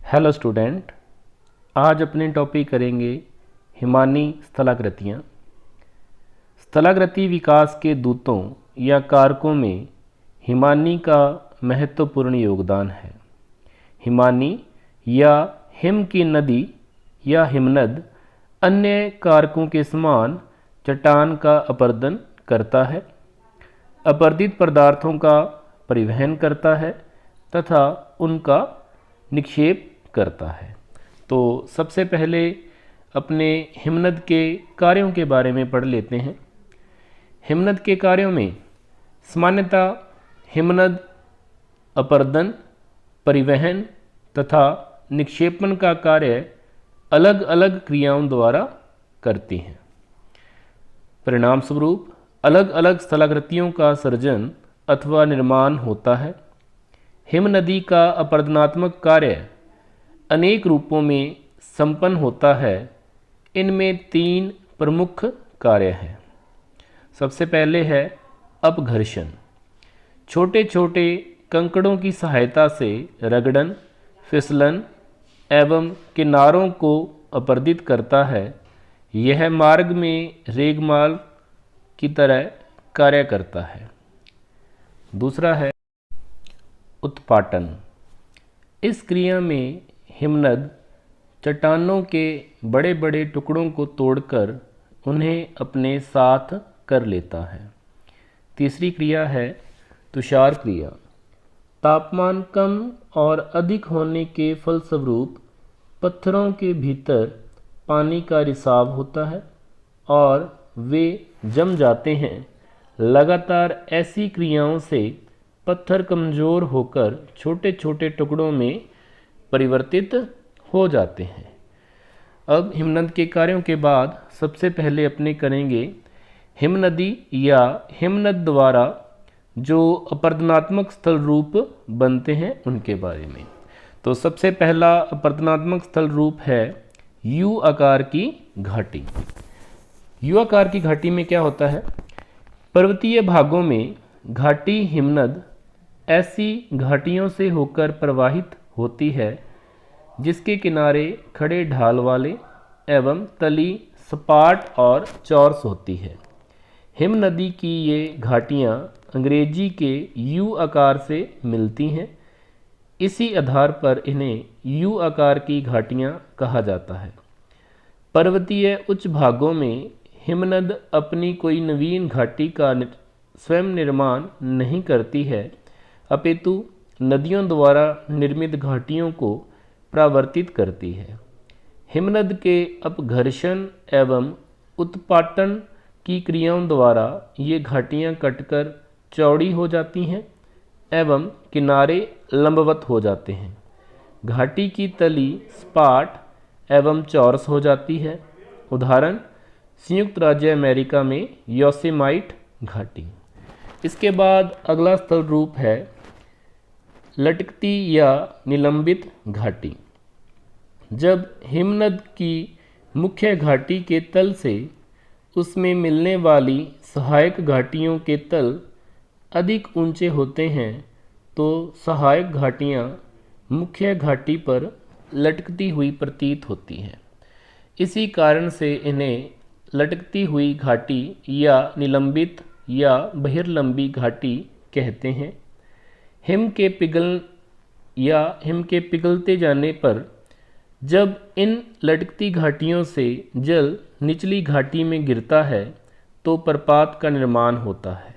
Hello student, आज अपने topic करेंगे हिमानी स्थलाकृतियाँ। स्थलाकृति विकास के दूतों या कारकों में हिमानी का महत्वपूर्ण योगदान है। हिमानी या हिम की नदी या हिमनद अन्य कारकों के समान चट्टान का अपरदन करता है, अपरदित पदार्थों का परिवहन करता है तथा उनका निक्षेप करता है। तो सबसे पहले अपने हिमनद के कार्यों के बारे में पढ़ लेते हैं। हिमनद के कार्यों में सामान्यतः हिमनद अपरदन, परिवहन तथा निक्षेपण का कार्य अलग अलग क्रियाओं द्वारा करती हैं। परिणाम स्वरूप अलग अलग स्थलाकृतियों का सर्जन अथवा निर्माण होता है। हिमनदी का अपरदनात्मक कार्य अनेक रूपों में संपन्न होता है। इनमें 3 प्रमुख कार्य हैं। सबसे पहले है अपघर्षण। छोटे छोटे कंकड़ों की सहायता से रगड़न, फिसलन एवं किनारों को अपरदित करता है। यह मार्ग में रेगमाल की तरह कार्य करता है। दूसरा है उत्पाटन। इस क्रिया में हिमनद चट्टानों के बड़े बड़े टुकड़ों को तोड़कर उन्हें अपने साथ कर लेता है। तीसरी क्रिया है तुषार क्रिया। तापमान कम और अधिक होने के फलस्वरूप पत्थरों के भीतर पानी का रिसाव होता है और वे जम जाते हैं। लगातार ऐसी क्रियाओं से पत्थर कमज़ोर होकर छोटे छोटे टुकड़ों में परिवर्तित हो जाते हैं। अब हिमनद के कार्यों के बाद सबसे पहले अपने करेंगे हिमनदी या हिमनद द्वारा जो अपरदनात्मक स्थल रूप बनते हैं उनके बारे में। तो सबसे पहला अपरदनात्मक स्थल रूप है यू आकार की घाटी। यू आकार की घाटी में क्या होता है? पर्वतीय भागों में घाटी हिमनद ऐसी घाटियों से होकर प्रवाहित होती है जिसके किनारे खड़े ढाल वाले एवं तली सपाट और चौरस होती है। हिमनदी की ये घाटियाँ अंग्रेजी के यू आकार से मिलती हैं। इसी आधार पर इन्हें यू आकार की घाटियाँ कहा जाता है। पर्वतीय उच्च भागों में हिमनद अपनी कोई नवीन घाटी का स्वयं निर्माण नहीं करती है, अपितु नदियों द्वारा निर्मित घाटियों को परावर्तित करती है। हिमनद के अपघर्षण एवं उत्पाटन की क्रियाओं द्वारा ये घाटियाँ कटकर चौड़ी हो जाती हैं एवं किनारे लंबवत हो जाते हैं। घाटी की तली सपाट एवं चौरस हो जाती है। उदाहरण संयुक्त राज्य अमेरिका में योसेमाइट घाटी। इसके बाद अगला स्थल रूप है लटकती या निलंबित घाटी। जब हिमनद की मुख्य घाटी के तल से उसमें मिलने वाली सहायक घाटियों के तल अधिक ऊंचे होते हैं तो सहायक घाटियाँ मुख्य घाटी पर लटकती हुई प्रतीत होती हैं। इसी कारण से इन्हें लटकती हुई घाटी या निलंबित या बहिर्लंबी घाटी कहते हैं। हिम के पिघलते जाने पर जब इन लटकती घाटियों से जल निचली घाटी में गिरता है तो प्रपात का निर्माण होता है।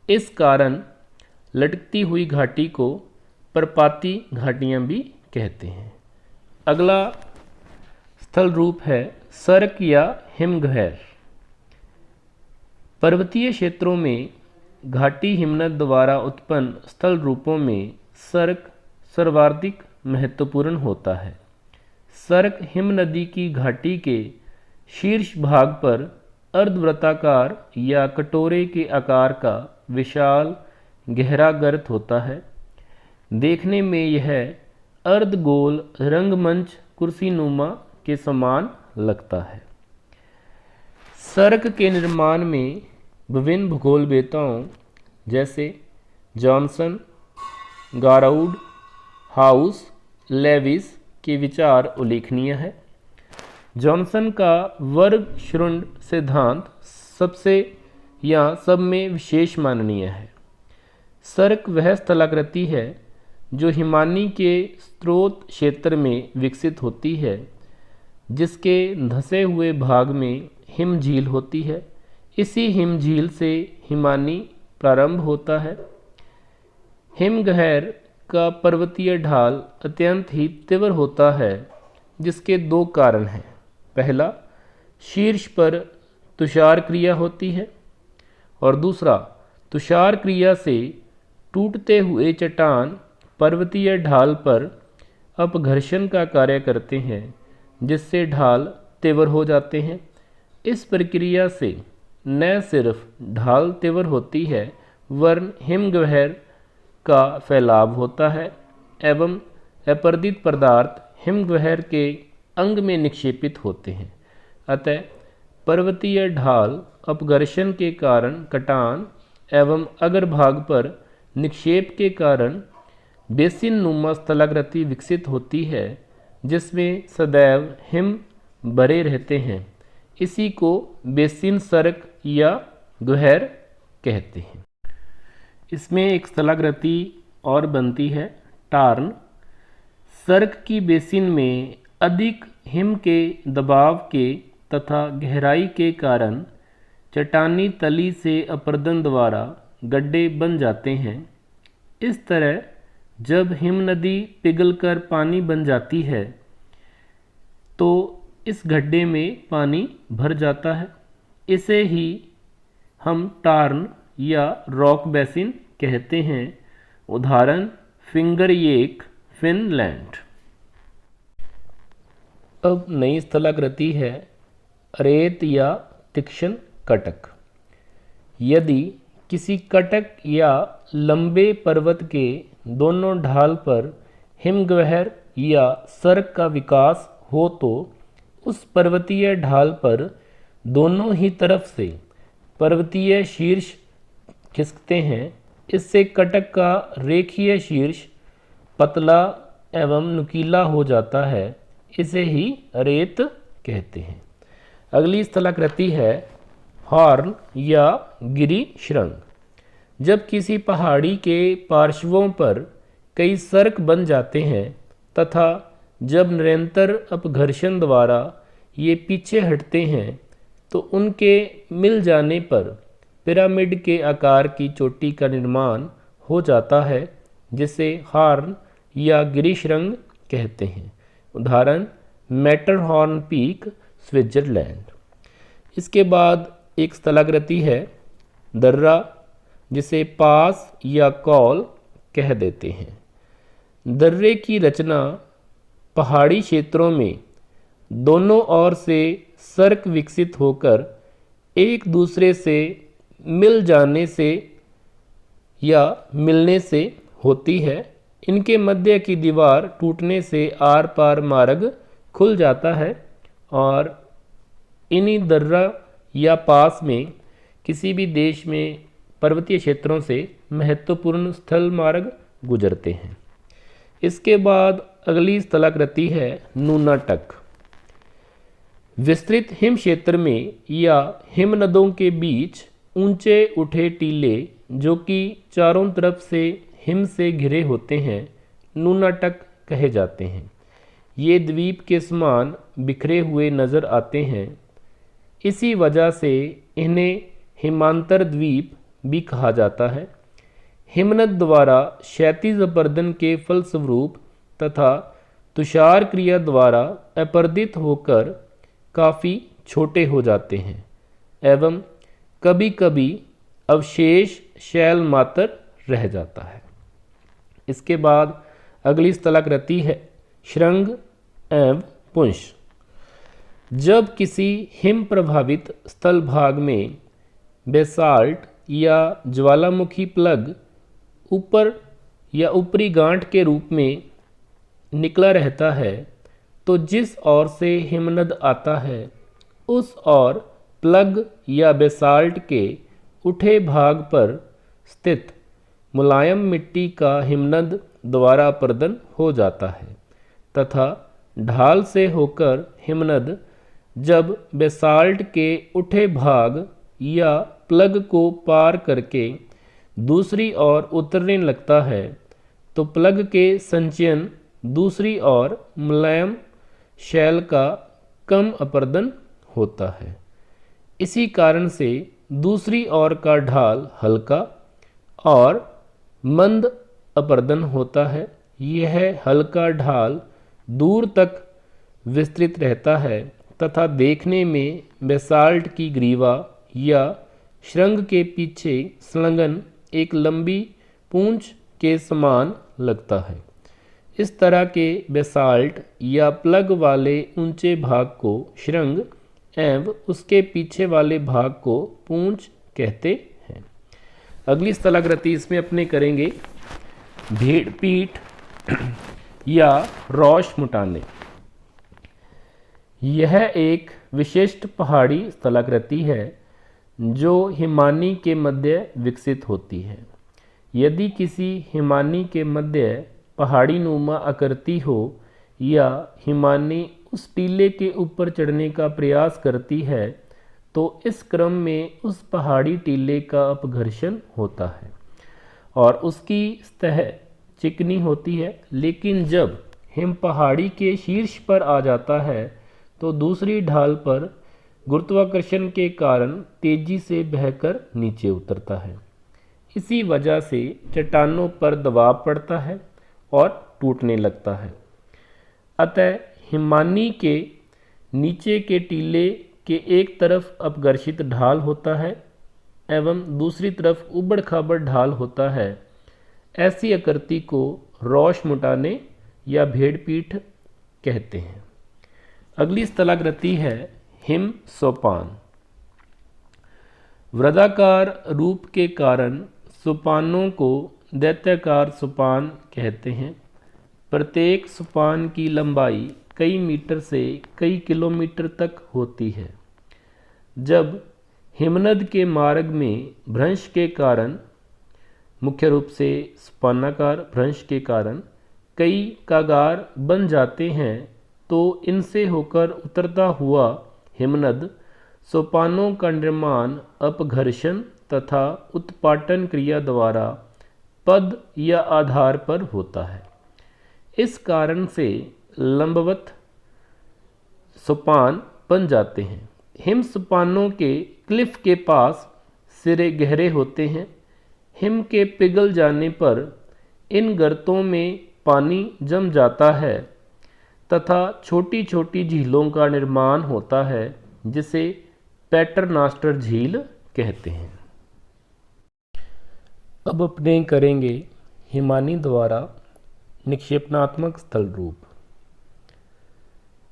इस कारण लटकती हुई घाटी को प्रपाती घाटियाँ भी कहते हैं। अगला स्थल रूप है सर्क या हिमगह्वर। पर्वतीय क्षेत्रों में घाटी हिमनद द्वारा उत्पन्न स्थल रूपों में सर्क सर्वाधिक महत्वपूर्ण होता है। सर्क हिमनदी की घाटी के शीर्ष भाग पर अर्धवृत्ताकार या कटोरे के आकार का विशाल गहरा गर्त होता है। देखने में यह अर्धगोल रंगमंच कुर्सीनुमा के समान लगता है। सर्क के निर्माण में विभिन्न भूगोलवेत्ताओं जैसे जॉनसन, गाराउड, हाउस, लेविस के विचार उल्लेखनीय है। जॉनसन का वर्ग श्रृंड सिद्धांत सबसे या सब में विशेष माननीय है। सर्क वह स्थलाकृति है जो हिमानी के स्रोत क्षेत्र में विकसित होती है, जिसके धंसे हुए भाग में हिम झील होती है। इसी हिम झील से हिमानी प्रारंभ होता है। हिमगहर का पर्वतीय ढाल अत्यंत ही तीव्र होता है, जिसके दो कारण हैं। पहला, शीर्ष पर तुषार क्रिया होती है और दूसरा, तुषार क्रिया से टूटते हुए चट्टान पर्वतीय ढाल पर अपघर्षण का कार्य करते हैं, जिससे ढाल तीव्र हो जाते हैं। इस प्रक्रिया से न सिर्फ ढाल तीव्र होती है, वरन हिमगहर का फैलाव होता है एवं अपरदित पदार्थ हिमगहर के अंग में निक्षेपित होते हैं। अतः पर्वतीय ढाल अपघर्षण के कारण कटान एवं अग्रभाग पर निक्षेप के कारण बेसिन नुमा स्थलाकृति विकसित होती है, जिसमें सदैव हिम भरे रहते हैं। इसी को बेसिन सर्क या गहर कहते हैं। इसमें एक स्थलाकृति और बनती है, टार्न। सर्क की बेसिन में अधिक हिम के दबाव के तथा गहराई के कारण चट्टानी तली से अपर्दन द्वारा गड्ढे बन जाते हैं। इस तरह जब हिम नदी पिघलकर पानी बन जाती है तो इस गड्ढे में पानी भर जाता है। इसे ही हम टार्न या रॉक बेसिन कहते हैं। उदाहरण, फिंगर येक, फिनलैंड। अब नई स्थलाकृति है, रेत या तीक्ष्ण कटक। यदि किसी कटक या लंबे पर्वत के दोनों ढाल पर हिमगहर या सर्क का विकास हो तो उस पर्वतीय ढाल पर दोनों ही तरफ से पर्वतीय शीर्ष खिसकते हैं। इससे कटक का रेखीय शीर्ष पतला एवं नुकीला हो जाता है। इसे ही रेत कहते हैं। अगली स्थलाकृति है, हॉर्न या गिरी शृंग। जब किसी पहाड़ी के पार्श्वों पर कई सर्क बन जाते हैं तथा जब निरंतर अपघर्षण द्वारा ये पीछे हटते हैं तो उनके मिल जाने पर पिरामिड के आकार की चोटी का निर्माण हो जाता है, जिसे हॉर्न या गिरी शृंग कहते हैं। उदाहरण, मैटरहॉर्न पीक, स्विट्जरलैंड। इसके बाद एक स्थलाकृति है, दर्रा, जिसे पास या कॉल कह देते हैं। दर्रे की रचना पहाड़ी क्षेत्रों में दोनों ओर से सर्क विकसित होकर एक दूसरे से मिल जाने से या मिलने से होती है। इनके मध्य की दीवार टूटने से आर पार मार्ग खुल जाता है और इन्हीं दर्रा या पास में किसी भी देश में पर्वतीय क्षेत्रों से महत्वपूर्ण स्थल मार्ग गुजरते हैं। इसके बाद अगली स्थलाकृति है, नूनाटक। विस्तृत हिम क्षेत्र में या हिमनदों के बीच ऊंचे उठे टीले जो कि चारों तरफ से हिम से घिरे होते हैं, नूनाटक कहे जाते हैं। ये द्वीप के समान बिखरे हुए नज़र आते हैं। इसी वजह से इन्हें हिमांतर द्वीप भी कहा जाता है। हिमनद द्वारा क्षैतिज अपर्दन के फलस्वरूप तथा तुषार क्रिया द्वारा अपर्दित होकर काफ़ी छोटे हो जाते हैं एवं कभी कभी अवशेष शैल मात्र रह जाता है। इसके बाद अगली स्थलाकृति है, शृंग एवं पुंछ। जब किसी हिम प्रभावित स्थल भाग में बेसाल्ट या ज्वालामुखी प्लग ऊपर या ऊपरी गांठ के रूप में निकला रहता है तो जिस ओर से हिमनद आता है उस ओर प्लग या बेसाल्ट के उठे भाग पर स्थित मुलायम मिट्टी का हिमनद द्वारा अपर्दन हो जाता है तथा ढाल से होकर हिमनद जब बेसाल्ट के उठे भाग या प्लग को पार करके दूसरी ओर उतरने लगता है तो प्लग के संचयन दूसरी ओर मुलायम शैल का कम अपर्दन होता है। इसी कारण से दूसरी ओर का ढाल हल्का और मंद अपर्दन होता है। यह हल्का ढाल दूर तक विस्तृत रहता है तथा देखने में बेसाल्ट की ग्रीवा या श्रृंग के पीछे संलग्न एक लंबी पूंछ के समान लगता है। इस तरह के बेसाल्ट या प्लग वाले ऊंचे भाग को श्रृंग एवं उसके पीछे वाले भाग को पूंछ कहते हैं। अगली स्थलाकृति इसमें अपने करेंगे भेड़ पीठ या रौश मुटाने। यह एक विशिष्ट पहाड़ी स्थलाकृति है जो हिमानी के मध्य विकसित होती है। यदि किसी हिमानी के मध्य पहाड़ी नुमा आकृति हो या हिमानी उस टीले के ऊपर चढ़ने का प्रयास करती है तो इस क्रम में उस पहाड़ी टीले का अपघर्षण होता है और उसकी सतह चिकनी होती है। लेकिन जब हिम पहाड़ी के शीर्ष पर आ जाता है तो दूसरी ढाल पर गुरुत्वाकर्षण के कारण तेजी से बहकर नीचे उतरता है। इसी वजह से चट्टानों पर दबाव पड़ता है और टूटने लगता है। अतः हिमानी के नीचे के टीले के एक तरफ अपघर्षित ढाल होता है एवं दूसरी तरफ उबड़ खाबड़ ढाल होता है। ऐसी आकृति को रौश मुटाने या भेड़पीठ कहते हैं। अगली स्थलाकृति है हिम सोपान। वृत्ताकार रूप के कारण सोपानों को दैत्याकार सोपान कहते हैं। प्रत्येक सोपान की लंबाई कई मीटर से कई किलोमीटर तक होती है। जब हिमनद के मार्ग में भ्रंश के कारण, मुख्य रूप से सोपानाकार भ्रंश के कारण कई कागार बन जाते हैं तो इनसे होकर उतरता हुआ हिमनद सोपानों का निर्माण अपघर्षण तथा उत्पाटन क्रिया द्वारा पद या आधार पर होता है। इस कारण से लंबवत सोपान बन जाते हैं। हिम सोपानों के क्लिफ के पास सिरे गहरे होते हैं। हिम के पिघल जाने पर इन गर्तों में पानी जम जाता है तथा छोटी छोटी झीलों का निर्माण होता है जिसे पैटरनॉस्टर झील कहते हैं। अब अपने करेंगे हिमानी द्वारा निक्षेपणात्मक स्थल रूप।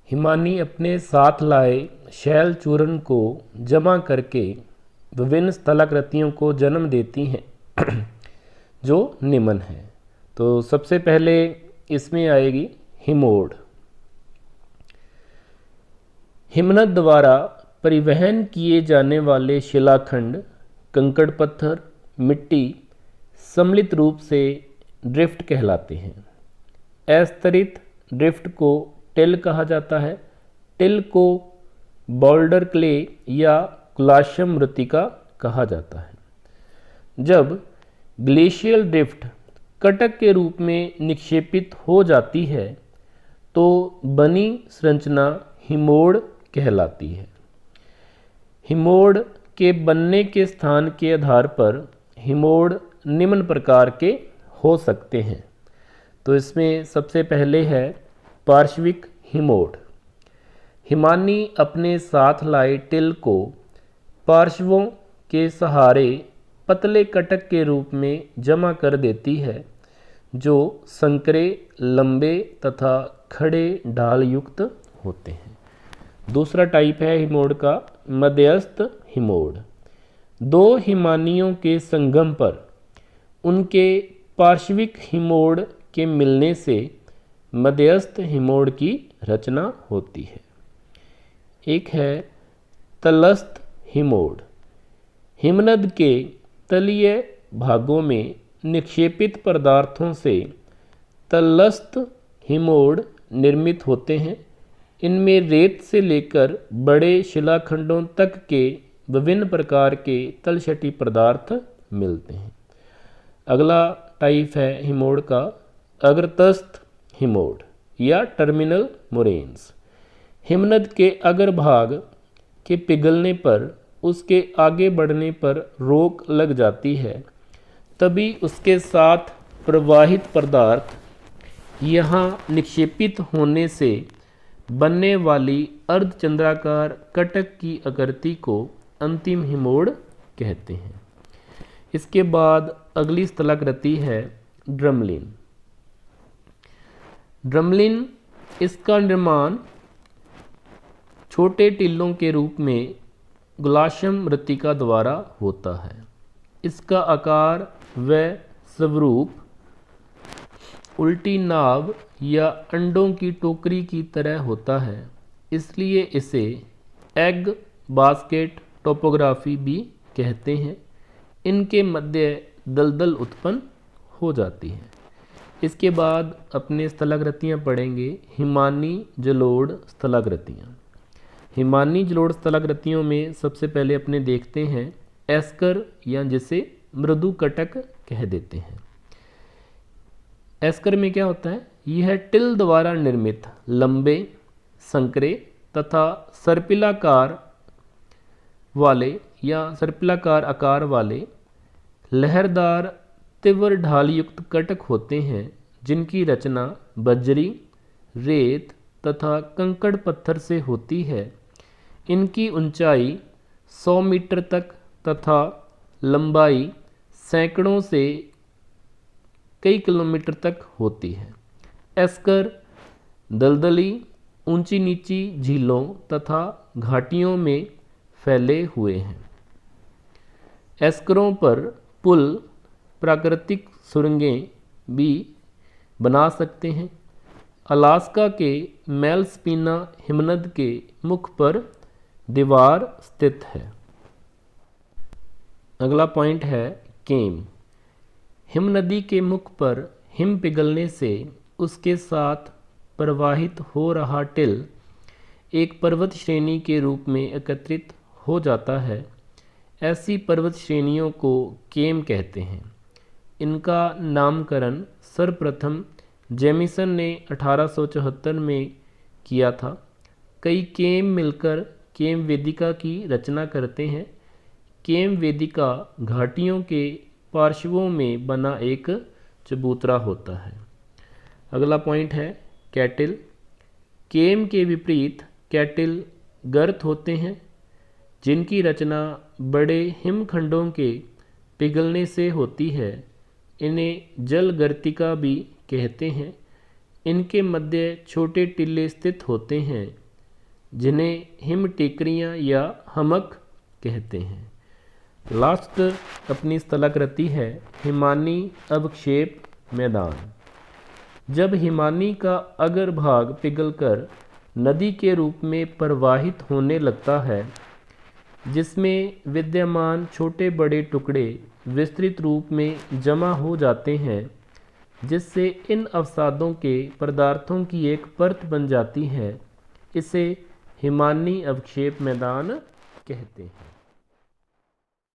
हिमानी अपने साथ लाए शैल चूर्ण को जमा करके विभिन्न स्थलाकृतियों को जन्म देती हैं जो निम्न है। तो सबसे पहले इसमें आएगी हिमोड। हिमनद द्वारा परिवहन किए जाने वाले शिलाखंड, कंकड़ पत्थर, मिट्टी सम्मिलित रूप से ड्रिफ्ट कहलाते हैं। अस्तरित ड्रिफ्ट को टिल कहा जाता है। टिल को बोल्डर क्ले या कुलाशम मृत्तिका कहा जाता है। जब ग्लेशियल ड्रिफ्ट कटक के रूप में निक्षेपित हो जाती है तो बनी संरचना हिमोड़ कहलाती है। हिमोड़ के बनने के स्थान के आधार पर हिमोड़ निम्न प्रकार के हो सकते हैं। तो इसमें सबसे पहले है पार्श्विक हिमोड़। हिमानी अपने साथ लाए टिल को पार्श्वों के सहारे पतले कटक के रूप में जमा कर देती है जो संकरे, लंबे तथा खड़े ढाल युक्त होते हैं। दूसरा टाइप है हिमोड़ का मध्यस्थ हिमोड़। दो हिमानियों के संगम पर उनके पार्श्विक हिमोड़ के मिलने से मध्यस्थ हिमोड़ की रचना होती है। एक है तलस्थ हिमोड़। हिमनद के तलीय भागों में निक्षेपित पदार्थों से तलस्थ हिमोड़ निर्मित होते हैं। इनमें रेत से लेकर बड़े शिलाखंडों तक के विभिन्न प्रकार के तलछटी पदार्थ मिलते हैं। अगला टाइप है हिमोड का अग्रतस्थ हिमोड या टर्मिनल मोरेन्स। हिमनद के अग्रभाग के पिघलने पर उसके आगे बढ़ने पर रोक लग जाती है, तभी उसके साथ प्रवाहित पदार्थ यहाँ निक्षेपित होने से बनने वाली अर्धचंद्राकार कटक की आकृति को अंतिम हिमोड कहते हैं। इसके बाद अगली स्थलाकृति है ड्रमलिन। ड्रमलिन, इसका निर्माण छोटे टिल्लों के रूप में ग्लाशम मृत्तिका द्वारा होता है। इसका आकार व स्वरूप उल्टी नाव या अंडों की टोकरी की तरह होता है, इसलिए इसे एग बास्केट टोपोग्राफी भी कहते हैं। इनके मध्य दलदल उत्पन्न हो जाती है। इसके बाद अपने स्थलाकृतियाँ पढ़ेंगे हिमानी जलोढ़ स्थलाकृतियाँ। हिमानी जलोढ़ स्थलाकृतियों में सबसे पहले अपने देखते हैं एस्कर या जिसे मृदु कटक कह देते हैं। एस्कर में क्या होता है? यह टिल द्वारा निर्मित लंबे, संकरे तथा सर्पिलाकार वाले या सर्पिलाकार आकार वाले लहरदार तीव्र ढाल युक्त कटक होते हैं, जिनकी रचना बजरी, रेत तथा कंकड़ पत्थर से होती है। इनकी ऊंचाई 100 मीटर तक तथा लंबाई सैकड़ों से कई किलोमीटर तक होती है। एस्कर दलदली, ऊंची नीची झीलों तथा घाटियों में फैले हुए हैं। एस्करों पर पुल, प्राकृतिक सुरंगें भी बना सकते हैं। अलास्का के मैलस्पीना हिमनद के मुख पर दीवार स्थित है। अगला पॉइंट है केम। हिमनदी के मुख पर हिम पिघलने से उसके साथ प्रवाहित हो रहा टिल एक पर्वत श्रेणी के रूप में एकत्रित हो जाता है। ऐसी पर्वत श्रेणियों को केम कहते हैं। इनका नामकरण सर्वप्रथम जेमिसन ने 1874 में किया था। कई केम मिलकर केम वेदिका की रचना करते हैं। केम वेदिका घाटियों के पार्श्वों में बना एक चबूतरा होता है। अगला पॉइंट है कैटिल। केम के विपरीत कैटिल गर्त होते हैं, जिनकी रचना बड़े हिमखंडों के पिघलने से होती है। इन्हें जल गर्तिका भी कहते हैं। इनके मध्य छोटे टिल्ले स्थित होते हैं, जिन्हें हिम टेकरियाँ या हमक कहते हैं। लास्ट अपनी स्थलाकृति है हिमानी अवक्षेप मैदान। जब हिमानी का अग्रभाग पिघलकर नदी के रूप में प्रवाहित होने लगता है, जिसमें विद्यमान छोटे बड़े टुकड़े विस्तृत रूप में जमा हो जाते हैं, जिससे इन अवसादों के पदार्थों की एक परत बन जाती है, इसे हिमानी अवक्षेप मैदान कहते हैं।